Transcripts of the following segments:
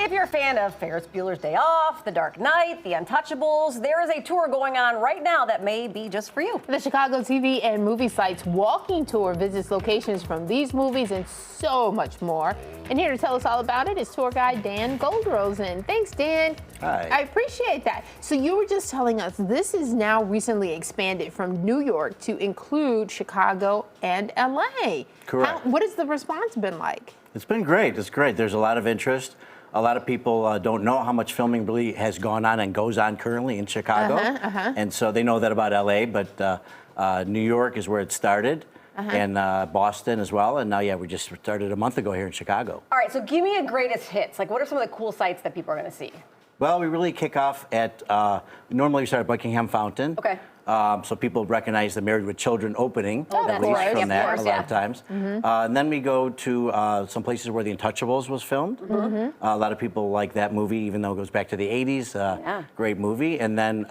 If you're a fan of Ferris Bueller's Day Off, The Dark Knight, The Untouchables, there is a tour going on right now that may be just for you. The Chicago TV and movie sites walking tour visits locations from these movies and so much more. And here to tell us all about it is tour guide Dan Goldrosen. Thanks, Dan. Hi. I appreciate that. So you were just telling us this is now recently expanded from New York to include Chicago and LA. Correct. What has the response been like? It's been great. It's great. There's a lot of interest. A lot of people don't know how much filming really has gone on and goes on currently in Chicago. And so they know that about LA, but New York is where it started. And Boston as well. And now, yeah, we just started a month ago here in Chicago. All right, so give me a greatest hits. Like, what are some of the cool sites that people are going to see? Well, we really kick off at, normally we start at Buckingham Fountain. Okay. So people recognize the Married with Children opening, that's at least right. from Of that course, a lot of times. And then we go to some places where The Untouchables was filmed. A lot of people like that movie, even though it goes back to the 80s. Great movie. And then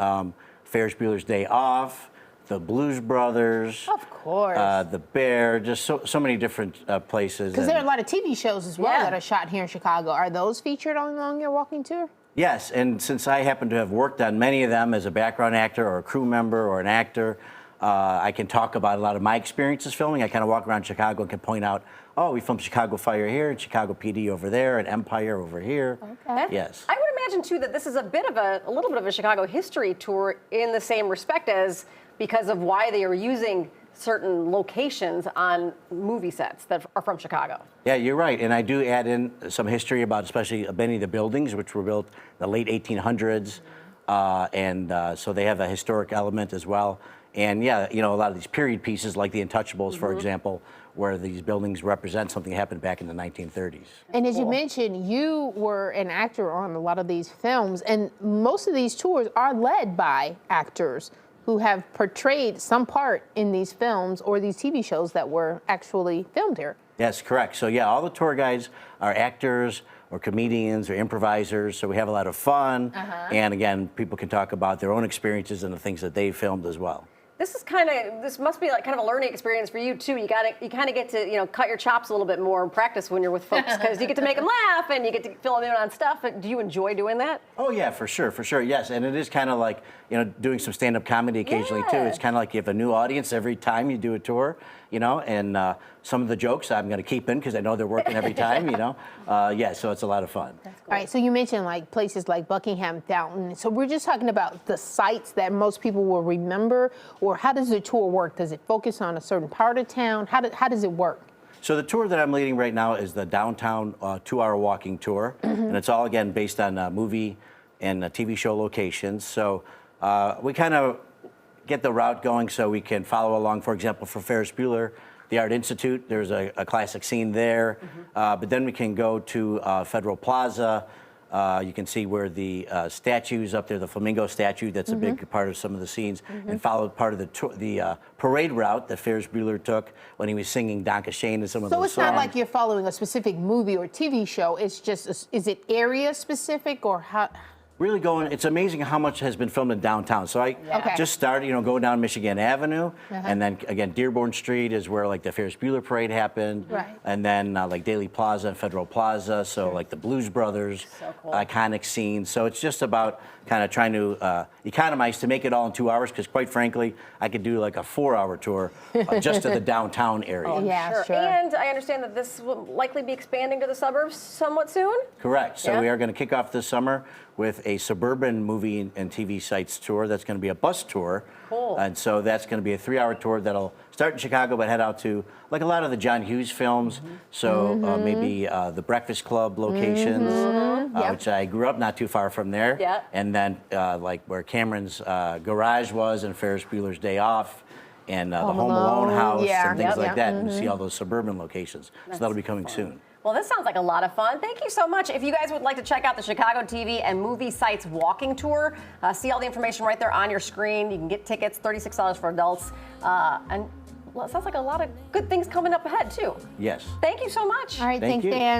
Ferris Bueller's Day Off, The Blues Brothers. Of course. The Bear, just so many different places. Because there are a lot of TV shows as well Yeah. that are shot here in Chicago. Are those featured on your walking tour? Yes, and since I happen to have worked on many of them as a background actor or a crew member or an actor, I can talk about a lot of my experiences filming. I kind of walk around Chicago and can point out, oh, we filmed Chicago Fire here, and Chicago PD over there, and Empire over here. Okay. Yes. I would imagine, too, that this is a little bit of a Chicago history tour in the same respect as because of why they are using certain locations on movie sets that are from Chicago. Yeah, you're right. And I do add in some history about especially many of the buildings, which were built in the late 1800s. So they have a historic element as well. And yeah, you know, a lot of these period pieces like The Untouchables, for example, where these buildings represent something that happened back in the 1930s. And as you mentioned, you were an actor on a lot of these films, and most of these tours are led by actors who have portrayed some part in these films or these TV shows that were actually filmed here. Yes, correct. So yeah, all the tour guides are actors or comedians or improvisers, so we have a lot of fun. And again, people can talk about their own experiences and the things that they filmed as well. This must be like kind of a learning experience for you too. You kind of get to cut your chops a little bit more and practice when you're with folks because you get to make them laugh and you get to fill them in on stuff. Do you enjoy doing that? Oh yeah, for sure, yes. And it is kind of like doing some stand-up comedy occasionally too. It's kind of like you have a new audience every time you do a tour, and some of the jokes I'm going to keep in because I know they're working every time, Yeah, so it's a lot of fun. All right, so you mentioned like places like Buckingham Fountain. So we're just talking about the sites that most people will remember, or how does the tour work? Does it focus on a certain part of town? How does it work? So the tour that I'm leading right now is the downtown 2-hour walking tour, and it's all again based on movie and TV show locations. So we kind of get the route going so we can follow along. For example, for Ferris Bueller, the Art Institute, there's a classic scene there. But then we can go to Federal Plaza. You can see where the statues up there, the flamingo statue, that's a big part of some of the scenes, and follow part of the parade route that Ferris Bueller took when he was singing Danke Schoen and some of those songs. So it's not like you're following a specific movie or TV show. It's just, is it area specific or how? Really going, it's amazing how much has been filmed in downtown. So I just started, going down Michigan Avenue, and then again, Dearborn Street is where like the Ferris Bueller parade happened. And then like Daley Plaza and Federal Plaza, so like the Blues Brothers, iconic scenes. So it's just about kind of trying to economize to make it all in 2 hours, because quite frankly, I could do like a 4-hour tour just to the downtown area. Oh, Yeah, sure. And I understand that this will likely be expanding to the suburbs somewhat soon? Correct. So we are going to kick off this summer with a suburban movie and TV sites tour. That's going to be a bus tour. Cool. And so that's going to be a 3-hour tour that'll start in Chicago but head out to like a lot of the John Hughes films. So maybe the Breakfast Club locations, which I grew up not too far from there. Yeah. And then like where Cameron's garage was and Ferris Bueller's Day Off. And the Home Alone house and things like that. And see all those suburban locations. So that'll be coming soon. Well, this sounds like a lot of fun. Thank you so much. If you guys would like to check out the Chicago TV and movie sites walking tour, see all the information right there on your screen. You can get tickets, $36 for adults. Well, it sounds like a lot of good things coming up ahead, too. Yes. Thank you so much. All right, Thank thanks, you. Dan.